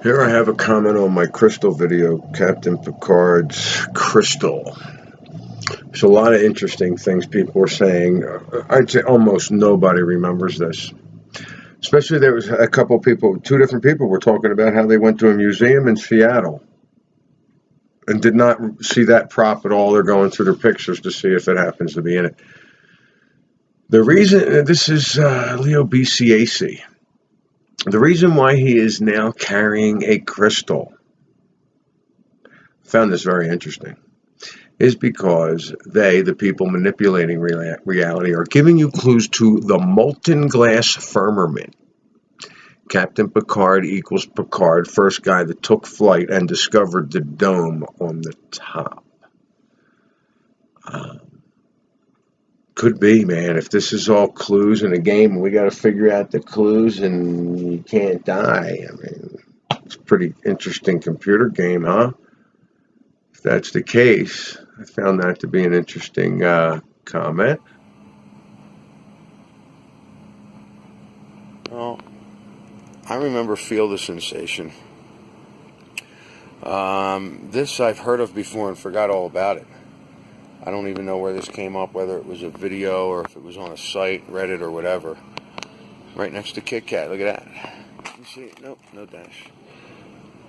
Here I have a comment on my Crystal video, Captain Picard's Crystal. There's a lot of interesting things people were saying. I'd say almost nobody remembers this. Especially there was a couple people, two different people were talking about how they went to a museum in Seattle and did not see that prop at all. They're going through their pictures to see if it happens to be in it. The reason, this is Leo BCAC. The reason why he is now carrying a crystal, I found this very interesting, is because they, the people manipulating reality, are giving you clues to the molten glass firmament. Captain Picard equals Picard, first guy that took flight and discovered the dome on the top. Could be, man. If this is all clues in a game and we got to figure out the clues and you can't die, I mean, it's a pretty interesting computer game, huh? If that's the case, I found that to be an interesting comment. Well, I remember Feel the Sensation. This I've heard of before and forgot all about it. I don't even know where this came up, whether it was a video or if it was on a site, Reddit or whatever. Right next to Kit Kat, look at that. You see? Nope, no dash.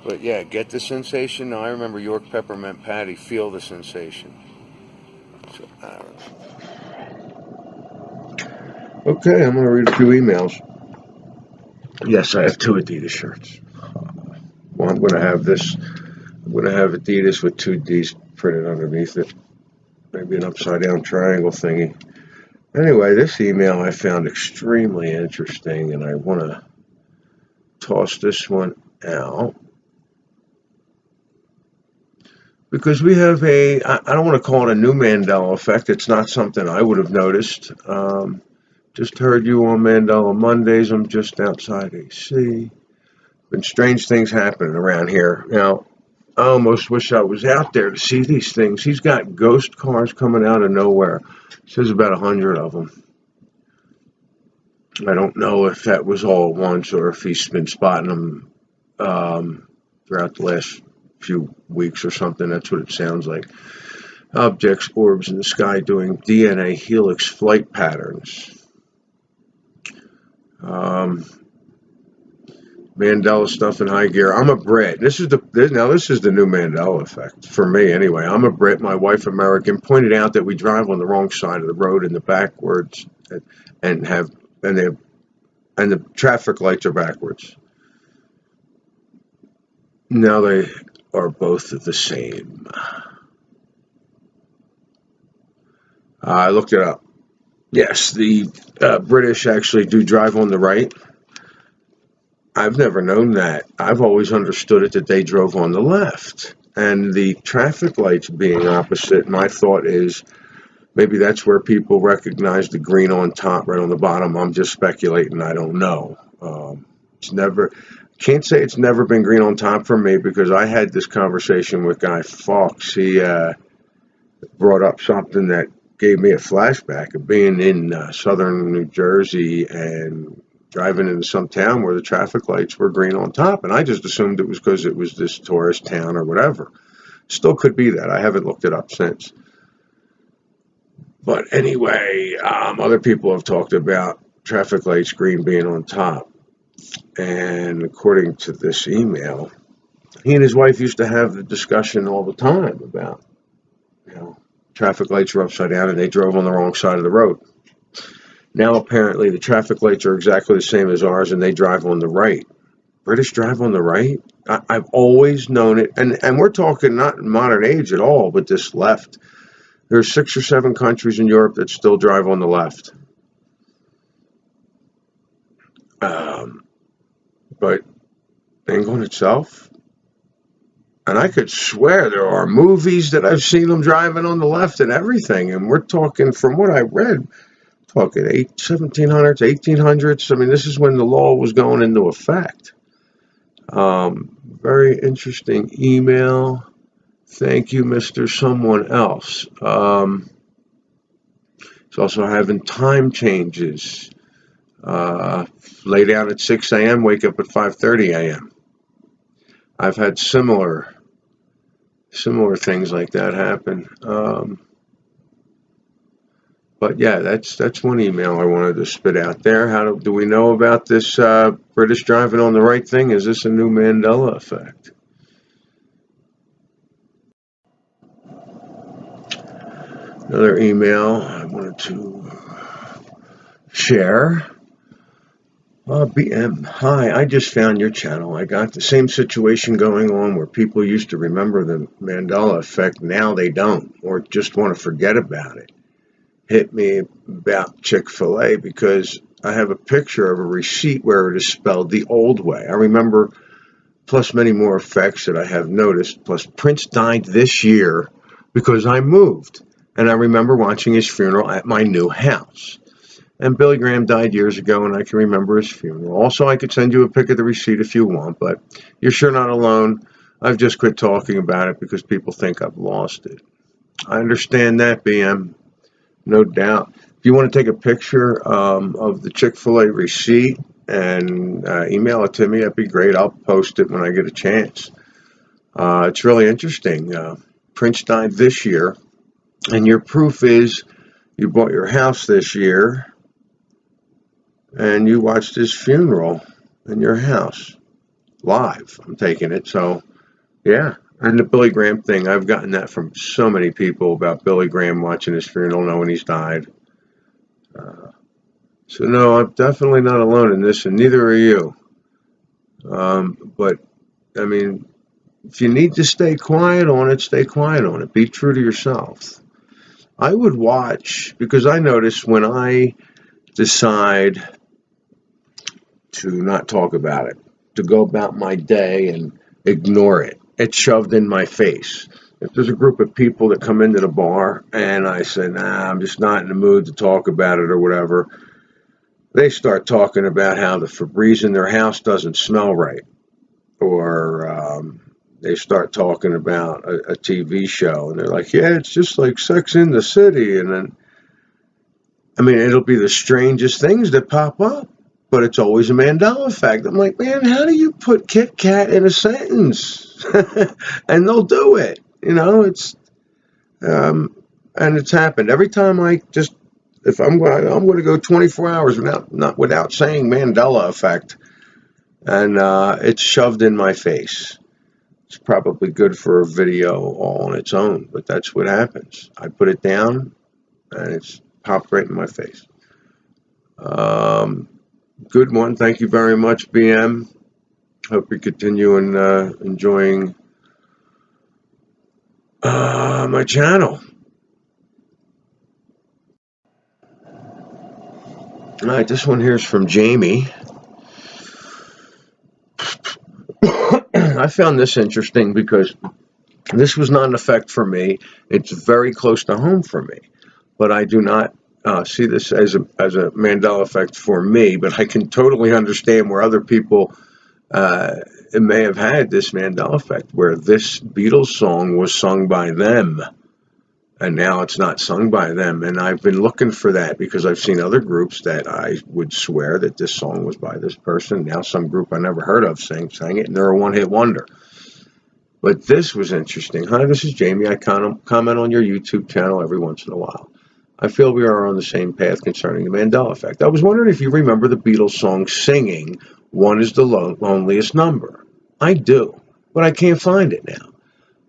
But yeah, Get the Sensation. No, I remember York Peppermint Patty, Feel the Sensation. So, I don't know. Okay, I'm going to read a few emails. Yes, I have two Adidas shirts. Well, I'm going to have this. I'm going to have Adidas with two D's printed underneath it. Maybe an upside down triangle thingy. Anyway, this email I found extremely interesting, and I want to toss this one out because we have I don't want to call it a new Mandela effect. It's not something I would have noticed. Just heard you on Mandela Mondays. I'm just outside AC. Been strange things happening around here. Now, I almost wish I was out there to see these things. He's got ghost cars coming out of nowhere. Says about 100 of them. I don't know if that was all at once or if he's been spotting them throughout the last few weeks or something. That's what it sounds like. Objects, orbs in the sky doing DNA helix flight patterns. Mandela stuff in high gear. I'm a Brit. This is the new Mandela effect for me anyway. I'm a Brit. My wife American pointed out that we drive on the wrong side of the road in the backwards and the traffic lights are backwards. Now they are both the same. I looked it up. Yes, the British actually do drive on the right. I've never known that. I've always understood it that they drove on the left. And the traffic lights being opposite, my thought is maybe that's where people recognize the green on top, right on the bottom. I'm just speculating. I don't know. Can't say it's never been green on top for me because I had this conversation with Guy Fawkes. He brought up something that gave me a flashback of being in southern New Jersey and driving into some town where the traffic lights were green on top, and I just assumed it was because it was this tourist town or whatever. Still could be that. I haven't looked it up since. But anyway, other people have talked about traffic lights green being on top. And according to this email, he and his wife used to have the discussion all the time about, traffic lights are upside down and they drove on the wrong side of the road. Now, apparently, the traffic lights are exactly the same as ours, and they drive on the right. British drive on the right? I've always known it, and we're talking not in modern age at all, but this left. There's 6 or 7 countries in Europe that still drive on the left. But England itself, and I could swear there are movies that I've seen them driving on the left and everything, and we're talking, from what I read, talking 1700s, 1800s. I mean, this is when the law was going into effect. Very interesting email. Thank you, Mr. Someone Else. It's also having time changes. Lay down at 6 a.m., wake up at 5:30 a.m. I've had similar things like that happen. But yeah, that's one email I wanted to spit out there. How do we know about this British driving on the right thing? Is this a new Mandela effect? Another email I wanted to share. BM, hi, I just found your channel. I got the same situation going on where people used to remember the Mandela effect. Now they don't, or just want to forget about it. Hit me about Chick-fil-A because I have a picture of a receipt where it is spelled the old way. I remember, plus many more effects that I have noticed, plus Prince died this year because I moved. And I remember watching his funeral at my new house. And Billy Graham died years ago, and I can remember his funeral. Also, I could send you a pic of the receipt if you want, but you're sure not alone. I've just quit talking about it because people think I've lost it. I understand that, BM. No doubt. If you want to take a picture of the Chick-fil-A receipt and email it to me, that'd be great. I'll post it when I get a chance. It's really interesting. Prince died this year, and your proof is you bought your house this year, and you watched his funeral in your house live. I'm taking it. So, yeah. And the Billy Graham thing, I've gotten that from so many people about Billy Graham watching his funeral, knowing he's died. So, no, I'm definitely not alone in this, and neither are you. But, I mean, if you need to stay quiet on it, stay quiet on it. Be true to yourself. I would watch, because I notice when I decide to not talk about it, to go about my day and ignore it, it's shoved in my face. If there's a group of people that come into the bar and I say, nah, I'm just not in the mood to talk about it or whatever, they start talking about how the Febreze in their house doesn't smell right. Or they start talking about a TV show and they're like, yeah, it's just like Sex in the City. And then, I mean, it'll be the strangest things that pop up. But it's always a Mandela effect. I'm like, man, how do you put Kit Kat in a sentence? And they'll do it. You know, it's, and it's happened. Every time if I'm going to go 24 hours without saying Mandela effect. And it's shoved in my face. It's probably good for a video all on its own, but that's what happens. I put it down and it's popped right in my face. Good one. Thank you very much, BM. Hope you continue enjoying my channel. All right, this one here is from Jamie. I found this interesting because this was not an effect for me. It's very close to home for me, but I do not see this as a Mandela effect for me, but I can totally understand where other people may have had this Mandela effect, where this Beatles song was sung by them, and now it's not sung by them. And I've been looking for that because I've seen other groups that I would swear that this song was by this person. Now some group I never heard of sang it, and they're a one-hit wonder. But this was interesting. Hi, this is Jamie. I comment on your YouTube channel every once in a while. I feel we are on the same path concerning the Mandela effect. I was wondering if you remember the Beatles song singing, "One is the Loneliest Number." I do, but I can't find it now.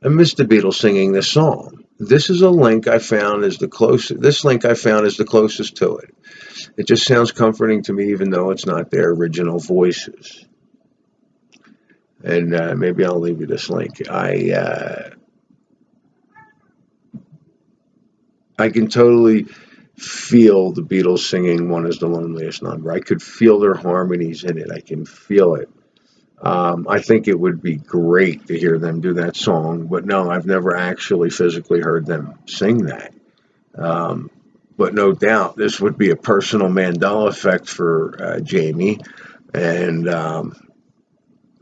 I missed the Beatles singing this song. This is a link I found as the closest. This link I found is the closest to it. It just sounds comforting to me, even though it's not their original voices. And maybe I'll leave you this link. I can totally feel the Beatles singing "One is the Loneliest Number." I could feel their harmonies in it. I can feel it. I think it would be great to hear them do that song, but no, I've never actually physically heard them sing that. But no doubt this would be a personal Mandela effect for Jamie, and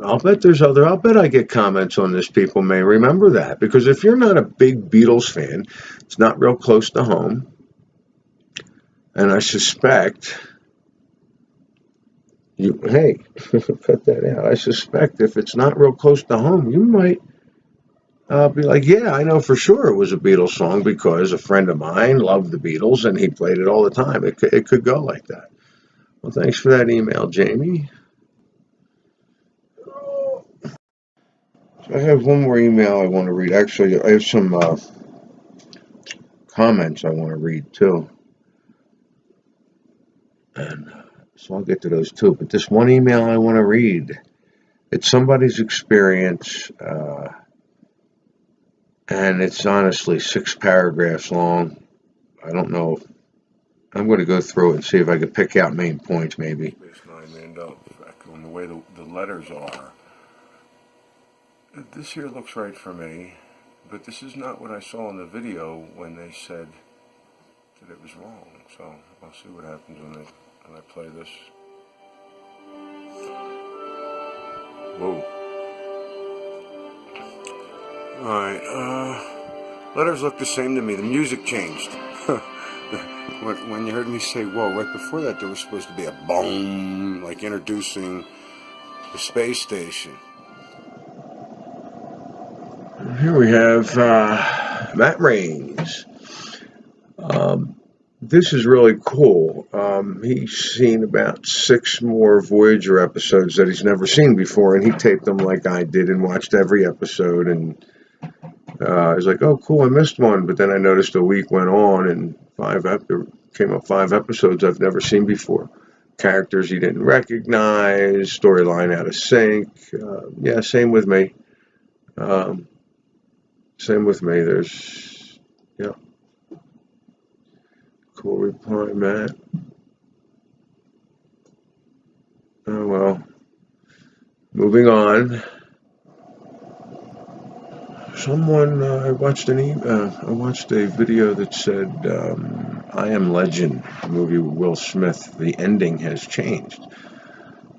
I'll bet I get comments on this. People may remember that, because if you're not a big Beatles fan, it's not real close to home, and I suspect Hey, cut that out. I suspect if it's not real close to home, you might be like, yeah, I know for sure it was a Beatles song because a friend of mine loved the Beatles and he played it all the time. It could go like that. Well, thanks for that email, Jamie. So I have one more email I want to read. Actually, I have some comments I want to read too. And so I'll get to those too. But this one email I want to read, it's somebody's experience, and it's honestly 6 paragraphs long. I don't know. I'm going to go through it and see if I can pick out main points, maybe. Space Nine Mandela effect on the way the letters are. This here looks right for me, but this is not what I saw in the video when they said that it was wrong. So I'll see what happens when I play this. Whoa. Alright, letters look the same to me. The music changed. When you heard me say, whoa, right before that there was supposed to be a boom, like introducing the space station. Here we have Matt Rains. This is really cool. He's seen about 6 more Voyager episodes that he's never seen before, and he taped them like I did and watched every episode. And he's like, "Oh, cool, I missed one," but then I noticed a week went on, and there came up 5 episodes I've never seen before. Characters he didn't recognize, storyline out of sync. Yeah, same with me. Same with me. There's, yeah. Cool reply, Matt. Oh, well. Moving on. Someone, I watched a video that said, I Am Legend, the movie with Will Smith, the ending has changed.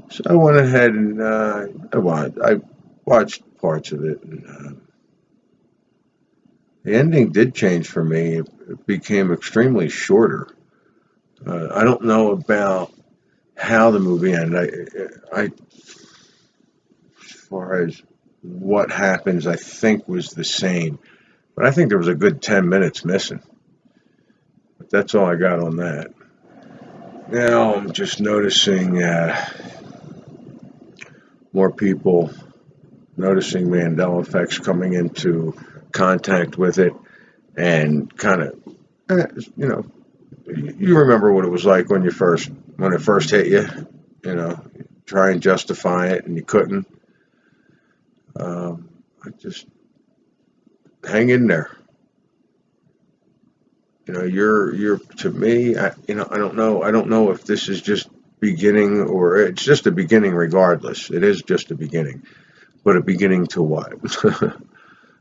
So I went ahead and I watched parts of it. And, the ending did change for me. It became extremely shorter. I don't know about how the movie ended. As far as what happens, I think was the same. But I think there was a good 10 minutes missing. But that's all I got on that. Now I'm just noticing more people noticing Mandela effects, coming into contact with it, and kind of, you remember what it was like when it first hit you, try and justify it and you couldn't. I just hang in there. You're to me. I don't know if this is just beginning or it's just a beginning. Regardless, it is just a beginning. But a beginning to what?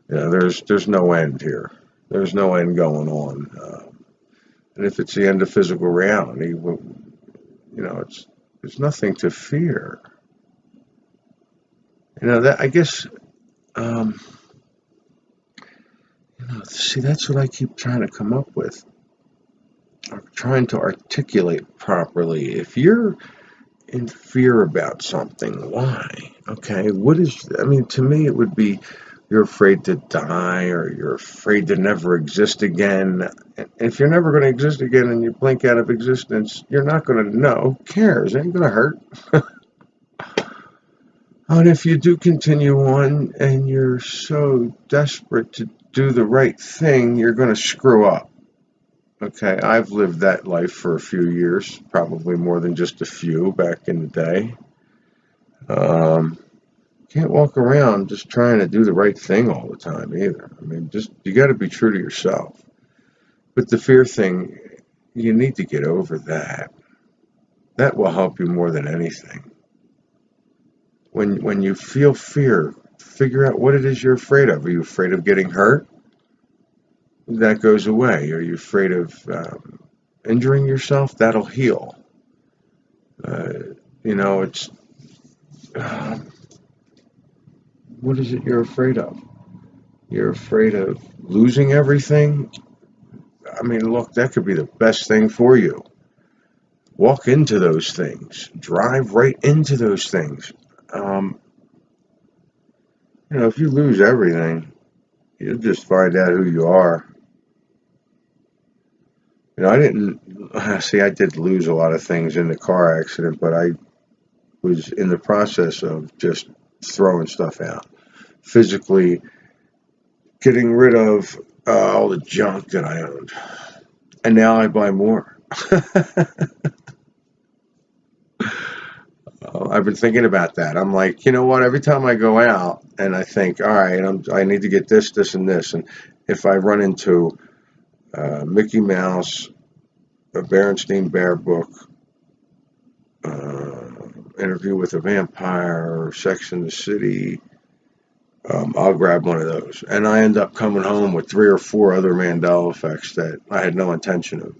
There's no end here. There's no end going on. And if it's the end of physical reality, there's nothing to fear. That I guess. See, that's what I keep trying to come up with. I'm trying to articulate properly. If you're in fear about something, why? Okay, to me, it would be you're afraid to die or you're afraid to never exist again. And if you're never going to exist again and you blink out of existence, you're not going to know. Who cares? It ain't going to hurt. And if you do continue on and you're so desperate to do the right thing, you're going to screw up. Okay, I've lived that life for a few years, probably more than just a few back in the day. Can't walk around just trying to do the right thing all the time either. You got to be true to yourself. But the fear thing, you need to get over that. That will help you more than anything. When you feel fear, figure out what it is you're afraid of. Are you afraid of getting hurt? That goes away. Are you afraid of injuring yourself? That'll heal. It's what is it you're afraid of? You're afraid of losing everything? Look, that could be the best thing for you. walk into those things, drive right into those things. If you lose everything, you'll just find out who you are. I did lose a lot of things in the car accident, but I was in the process of just throwing stuff out, physically getting rid of all the junk that I owned. And now I buy more. I've been thinking about that. I'm like, you know what? Every time I go out and I think, all right, I need to get this, this, and this. And if I run into Mickey Mouse, a Berenstein Bear book, Interview with a Vampire, or Sex and the City, I'll grab one of those. And I end up coming home with 3 or 4 other Mandela effects that I had no intention of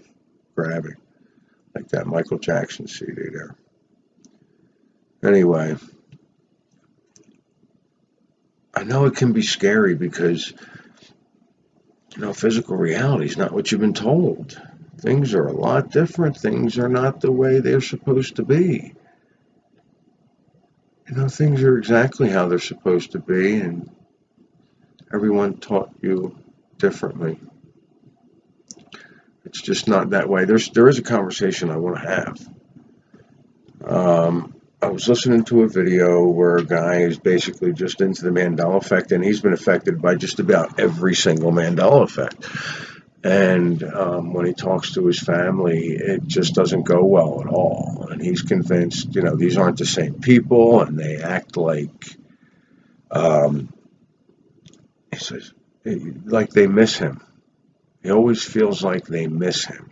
grabbing, like that Michael Jackson CD there. Anyway, I know it can be scary because, physical reality is not what you've been told. Things are a lot different. Things are not the way they're supposed to be. Things are exactly how they're supposed to be, and everyone taught you differently. It's just not that way. There is a conversation I want to have. I was listening to a video where a guy is basically just into the Mandela effect, and he's been affected by just about every single Mandela effect. And when he talks to his family, it just doesn't go well at all. And he's convinced, these aren't the same people, and they act like, he says, like they miss him. He always feels like they miss him.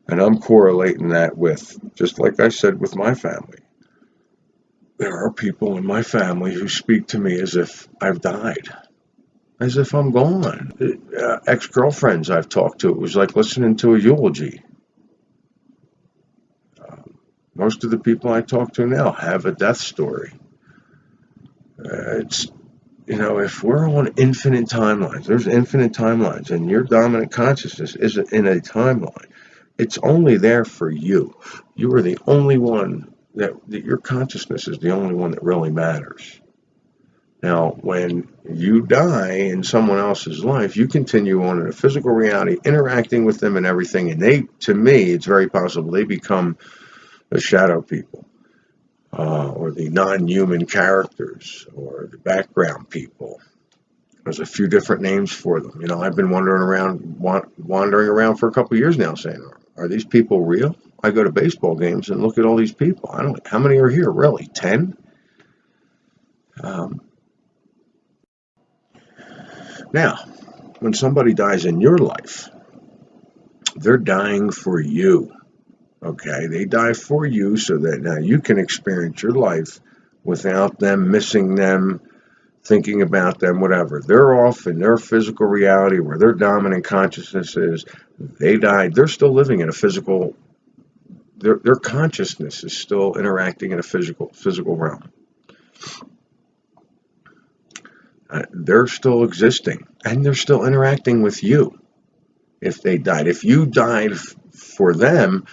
And I'm correlating that with, just like I said, with my family. There are people in my family who speak to me as if I've died, as if I'm gone. Ex-girlfriends I've talked to, it was like listening to a eulogy. Most of the people I talk to now have a death story. If we're on infinite timelines, there's infinite timelines, and your dominant consciousness isn't in a timeline. It's only there for you. You are the only one that your consciousness is the only one that really matters. Now, when you die in someone else's life, you continue on in a physical reality, interacting with them and everything. And to me, it's very possible they become the shadow people, or the non-human characters, or the background people. There's a few different names for them. I've been wandering around for a couple of years now saying, are these people real? I go to baseball games and look at all these people. How many are here, really? 10? Now, when somebody dies in your life, they're dying for you. Okay? They die for you so that now you can experience your life without them, missing them, thinking about them, whatever. They're off in their physical reality where their dominant consciousness is. They died. They're still living in a physical, their consciousness is still interacting in a physical realm. They're still existing, and they're still interacting with you if they died. If you died for them,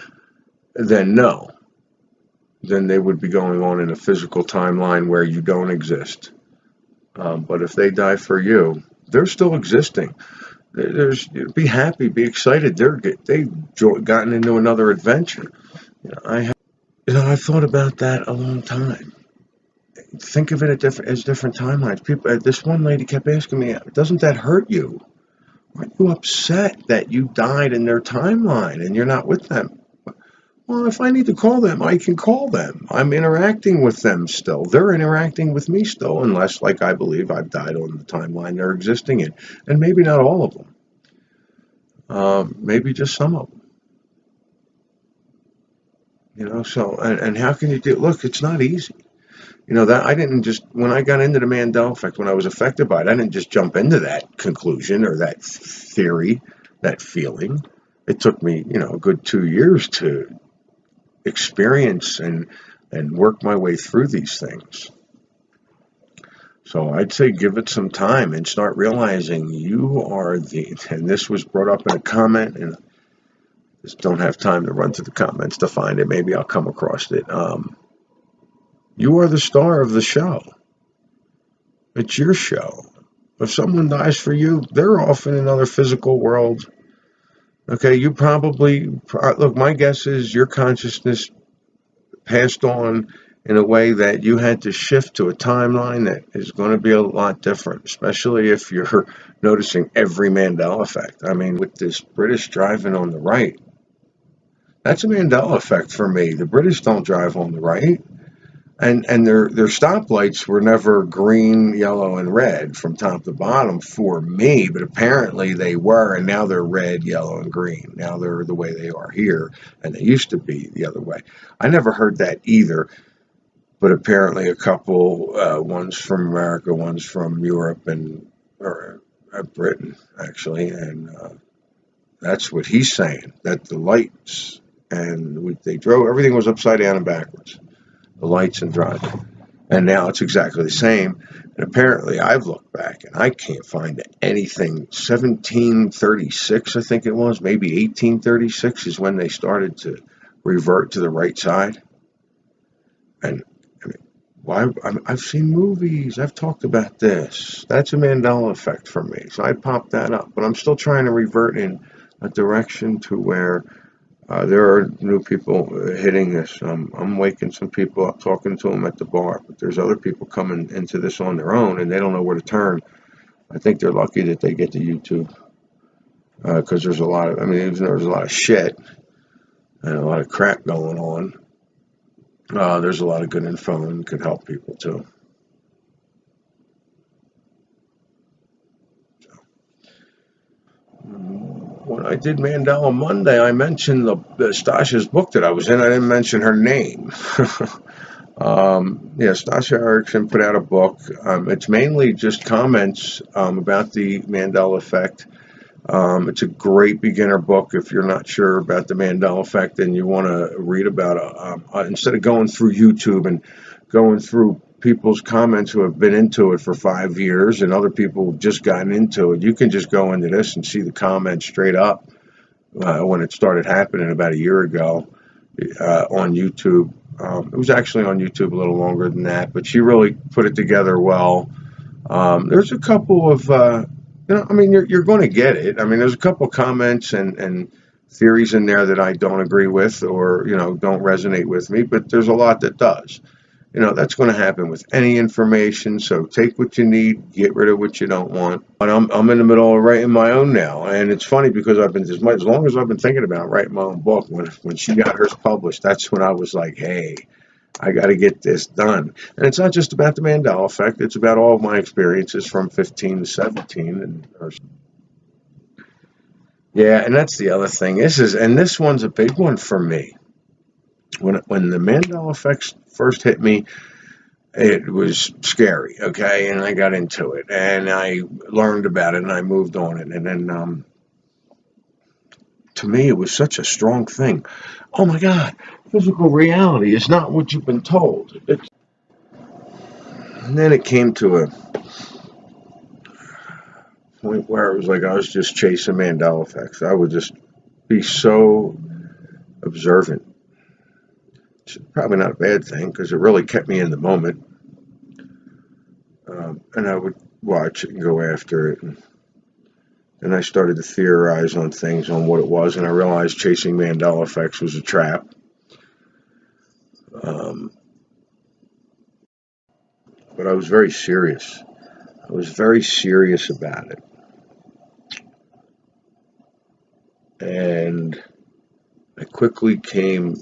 then no. Then they would be going on in a physical timeline where you don't exist. But if they die for you, they're still existing. Be happy, be excited. They've gotten into another adventure. I've thought about that a long time. Think of it as different timelines. This one lady kept asking me, doesn't that hurt you? Aren't you upset that you died in their timeline and you're not with them? Well, if I need to call them, I can call them. I'm interacting with them still. They're interacting with me still, unless, like I believe, I've died on the timeline they're existing in. And maybe not all of them. Maybe just some of them. And how can you do it? Look, it's not easy. That I didn't just, when I got into the Mandela effect, when I was affected by it, I didn't just jump into that conclusion or that theory, that feeling. It took me, a good 2 years to experience and work my way through these things. So I'd say give it some time and start realizing you are and this was brought up in a comment, and Just don't have time to run through the comments to find it. Maybe I'll come across it. You are the star of the show. It's your show. If someone dies for you, they're off in another physical world. Okay, you probably, look, my guess is your consciousness passed on in a way that you had to shift to a timeline that is going to be a lot different, especially if you're noticing every Mandela effect. I mean, with this British driving on the right, that's a Mandela effect for me. The British don't drive on the right. And their stoplights were never green, yellow, and red from top to bottom for me, but apparently they were, and now they're red, yellow, and green. Now they're the way they are here, and they used to be the other way. I never heard that either, but apparently a couple, one's from America, one's from Europe, or Britain, actually, and that's what he's saying, that the lights, and they drove, everything was upside down and backwards. The lights and driving. And now it's exactly the same. And apparently I've looked back and I can't find anything. 1736, I think it was, maybe 1836 is when they started to revert to the right side. And I mean, why? I've seen movies. I've talked about this. That's a Mandela effect for me. So I popped that up. But I'm still trying to revert in a direction to where there are new people hitting this. I'm waking some people up, talking to them at the bar, but there's other people coming into this on their own, and they don't know where to turn. I think they're lucky that they get to YouTube, because there's a lot of, I mean, even there's a lot of shit and a lot of crap going on. There's a lot of good info and could help people too. When I did Mandela Monday, I mentioned the Stasha's book that I was in. I didn't mention her name. Yeah, Stasha Erickson put out a book. It's mainly just comments about the Mandela effect. It's a great beginner book if you're not sure about the Mandela effect and you want to read about it. Instead of going through YouTube and going through people's comments who have been into it for 5 years and other people who've just gotten into it, you can just go into this and see the comments straight up when it started happening about a year ago on YouTube. It was actually on YouTube a little longer than that, but she really put it together well. There's a couple of, I mean, you're going to get it. I mean, there's a couple of comments and theories in there that I don't agree with or, don't resonate with me, but there's a lot that does. That's going to happen with any information. So take what you need, get rid of what you don't want. And I'm in the middle of writing my own now. And it's funny because I've been as long as I've been thinking about writing my own book. When she got hers published, that's when I was like, hey, I got to get this done. And it's not just about the Mandela effect. It's about all of my experiences from 15 to 17. Yeah, and that's the other thing. This one's a big one for me. When the Mandela effect first hit me, it was scary, okay? And I got into it, and I learned about it, and I moved on it. And then, to me, it was such a strong thing. Oh, my God, physical reality is not what you've been told. And then it came to a point where it was like I was just chasing Mandela effects. I would just be so observant. It's probably not a bad thing because it really kept me in the moment. And I would watch it and go after it. And I started to theorize on things, on what it was, and I realized chasing Mandela effects was a trap. But I was very serious. I was very serious about it. And I quickly came,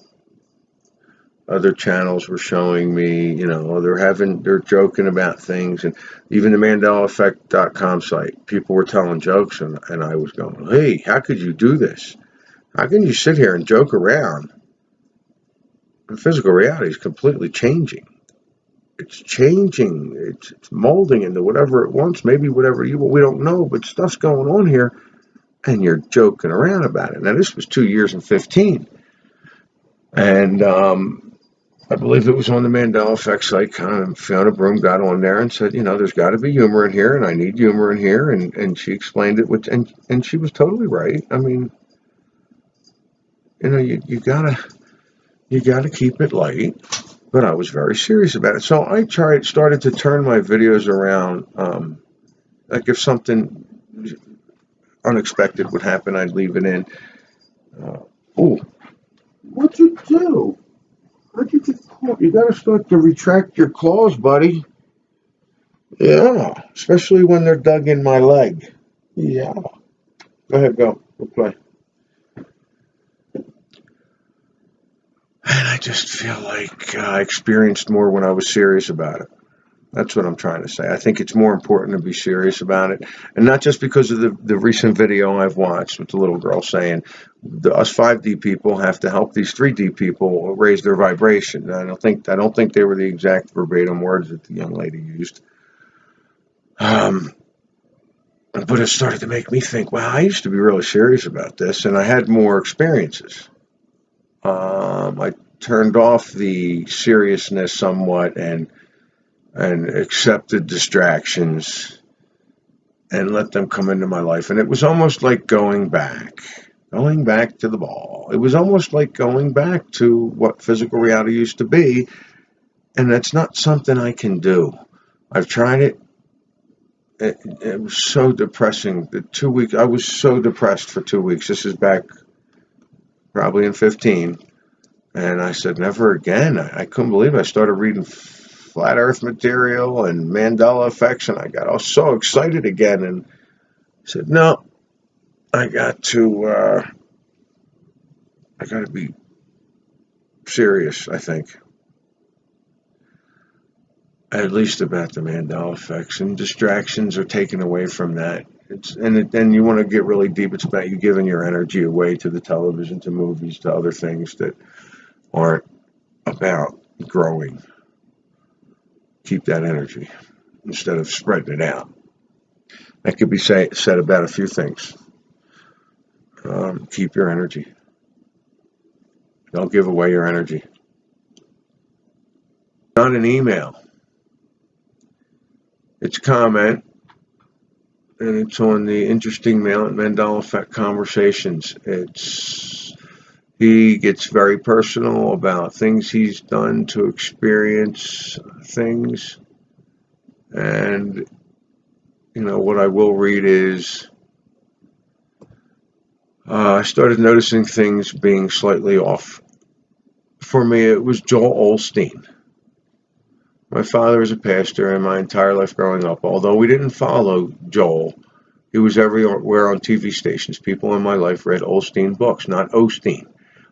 other channels were showing me, they're joking about things, and even the MandelaEffect.com site, people were telling jokes, and I was going, hey, how could you do this? How can you sit here and joke around? And physical reality is completely changing. It's changing. It's molding into whatever it wants, maybe whatever we don't know, but stuff's going on here, and you're joking around about it. Now, this was 2 years and 15. And I believe it was on the Mandela Effect site. Kind of Fiona Broom got on there and said, there's got to be humor in here, and I need humor in here. And she explained it, and she was totally right. I mean, you know, you gotta keep it light. But I was very serious about it. So I started to turn my videos around. Like if something unexpected would happen, I'd leave it in. Oh, what'd you do? How'd you get caught? You gotta start to retract your claws, buddy. Yeah, especially when they're dug in my leg. Yeah. Go ahead, go play. And I just feel like I experienced more when I was serious about it. That's what I'm trying to say. I think it's more important to be serious about it. And not just because of the recent video I've watched with the little girl saying, us 5D people have to help these 3D people raise their vibration. I don't think they were the exact verbatim words that the young lady used. But it started to make me think, wow, I used to be really serious about this, and I had more experiences. I turned off the seriousness somewhat and accepted distractions and let them come into my life. And it was almost like going back to the ball. It was almost like going back to what physical reality used to be. And that's not something I can do. I've tried it. It was so depressing. The 2 weeks, I was so depressed for 2 weeks. This is back probably in 15. And I said, never again. I couldn't believe it. I started reading flat earth material and Mandela effects, and I got all so excited again and said, no, I got to be serious, I think. At least about the Mandela effects, and distractions are taken away from that. And you want to get really deep, it's about you giving your energy away to the television, to movies, to other things that aren't about growing. Keep that energy instead of spreading it out. That could be said about a few things. Keep your energy. Don't give away your energy. Not an email. It's comment, and it's on the Interesting Mandela Effect Conversations. He gets very personal about things he's done to experience things. And, you know, what I will read is, I started noticing things being slightly off. For me, it was Joel Osteen. My father was a pastor, and my entire life growing up, although we didn't follow Joel, he was everywhere on TV stations. People in my life read Osteen books, not Osteen.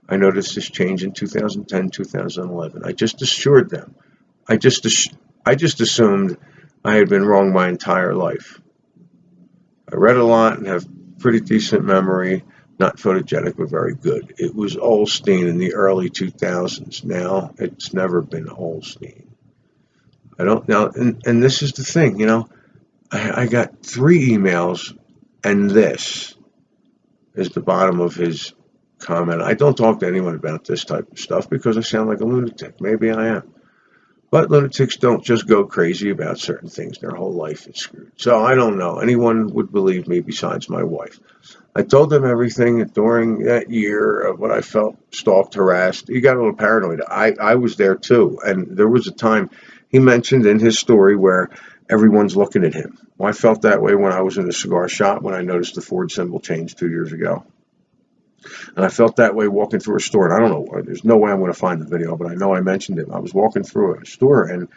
I noticed this change in 2010, 2011. I just assured them. I just assumed I had been wrong my entire life. I read a lot and have pretty decent memory, not photogenic, but very good. It was Osteen in the early 2000s. Now it's never been Osteen. I don't know, and this is the thing, you know, I got 3 emails, and this is the bottom of his comment. I don't talk to anyone about this type of stuff because I sound like a lunatic. Maybe I am. But lunatics don't just go crazy about certain things. Their whole life is screwed. So I don't know. Anyone would believe me besides my wife. I told them everything during that year of what I felt stalked, harassed. He got a little paranoid. I was there too. And there was a time he mentioned in his story where everyone's looking at him. Well, I felt that way when I was in the cigar shop when I noticed the Ford symbol changed 2 years ago. And I felt that way walking through a store. And I don't know, there's no way I'm going to find the video, but I know I mentioned it. I was walking through a store, and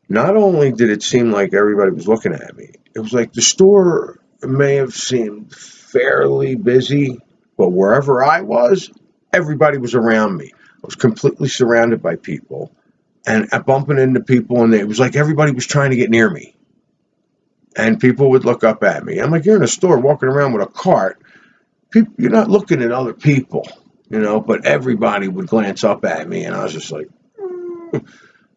not only did it seem like everybody was looking at me, it was like the store may have seemed fairly busy, but wherever I was, everybody was around me. I was completely surrounded by people and bumping into people, and it was like everybody was trying to get near me. And people would look up at me. I'm like, you're in a store walking around with a cart. People, you're not looking at other people, you know, but everybody would glance up at me, and I was just like,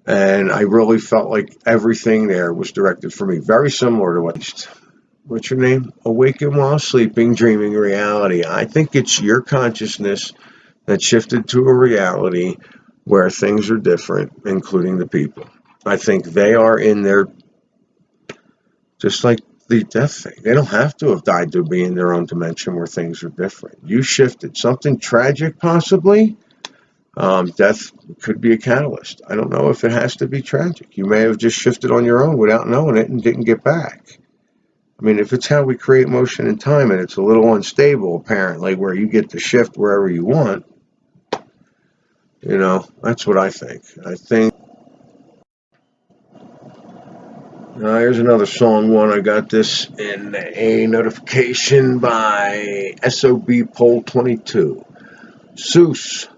and I really felt like everything there was directed for me. Very similar to what's your name? Awaken while sleeping, dreaming reality. I think it's your consciousness that shifted to a reality where things are different, including the people. I think they are in there, just like the death thing. They don't have to have died to be in their own dimension where things are different. You shifted something tragic, possibly. Death could be a catalyst. I don't know if it has to be tragic. You may have just shifted on your own without knowing it and didn't get back. I mean, if it's how we create motion and time and it's a little unstable, apparently, where you get to shift wherever you want, that's what I think. I think. Here's another song one. I got this in a notification by SOB Poll 22. Seuss,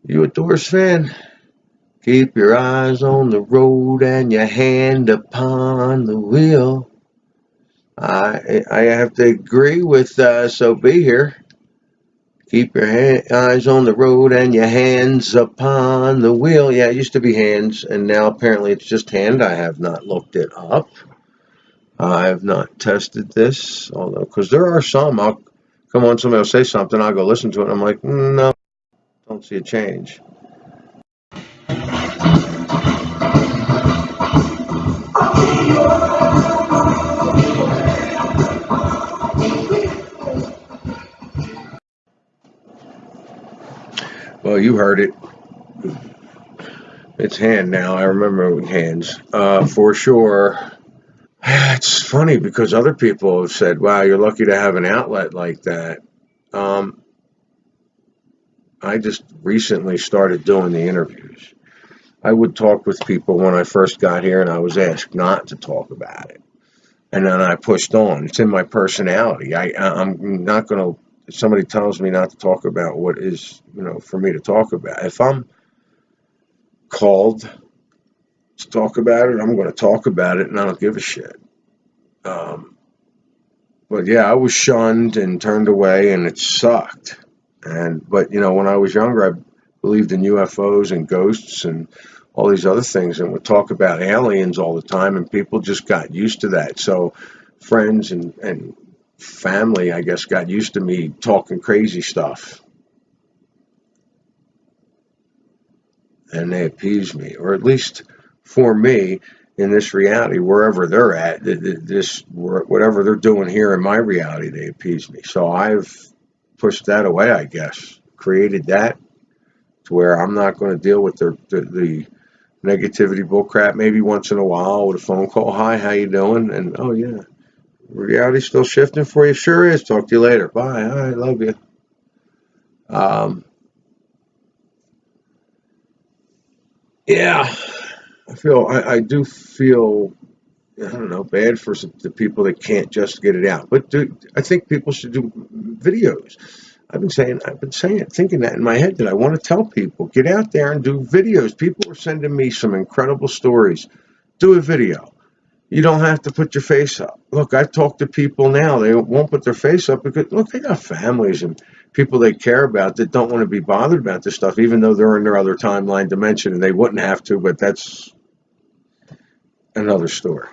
you a Doors fan? Keep your eyes on the road and your hand upon the wheel. I have to agree with SOB here. Keep your eyes on the road and your hands upon the wheel. Yeah, it used to be hands, and now apparently it's just hand. I have not looked it up. I have not tested this, although, because there are some, I'll come on, somebody will say something, I'll go listen to it, and I'm like, no, don't see a change. Well, you heard it. It's hand now. I remember hands for sure. It's funny because other people have said, wow, you're lucky to have an outlet like that. I just recently started doing the interviews. I would talk with people when I first got here, and I was asked not to talk about it. And then I pushed on. It's in my personality. I'm not going to, if somebody tells me not to talk about what is, for me to talk about. If I'm called to talk about it, I'm going to talk about it, and I don't give a shit. But yeah, I was shunned and turned away, and it sucked. But when I was younger, I believed in UFOs and ghosts and all these other things, and would talk about aliens all the time, and people just got used to that. So friends and family, I guess, got used to me talking crazy stuff. And they appeased me, or at least for me, in this reality, wherever they're at, whatever they're doing here in my reality, they appease me. So I've pushed that away, I guess, created that to where I'm not going to deal with the negativity bullcrap. Maybe once in a while with a phone call, hi, how you doing? And oh yeah, reality still shifting for you? Sure is. Talk to you later. Bye. All right, love you. Yeah, I do feel, I don't know, bad for the people that can't just get it out. But I think people should do videos. I've been thinking that in my head, that I want to tell people, get out there and do videos. People are sending me some incredible stories. Do a video. You don't have to put your face up. Look, I've talked to people now, they won't put their face up because, look, they got families and people they care about that don't want to be bothered about this stuff, even though they're in their other timeline dimension and they wouldn't have to, but that's another story.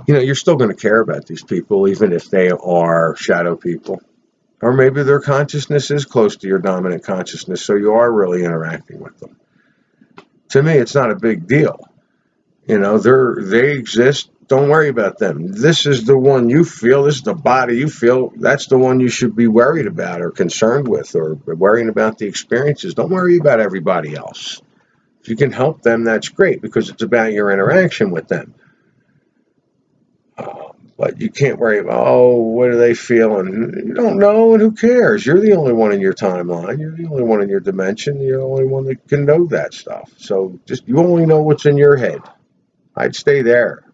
You're still going to care about these people, even if they are shadow people. Or maybe their consciousness is close to your dominant consciousness, so you are really interacting with them. To me, it's not a big deal. They exist. Don't worry about them. This is the one you feel. This is the body you feel. That's the one you should be worried about or concerned with or worrying about the experiences. Don't worry about everybody else. If you can help them, that's great because it's about your interaction with them. But you can't worry about, what do they feel? And you don't know, and who cares? You're the only one in your timeline. You're the only one in your dimension. You're the only one that can know that stuff. So you only know what's in your head. I'd stay there.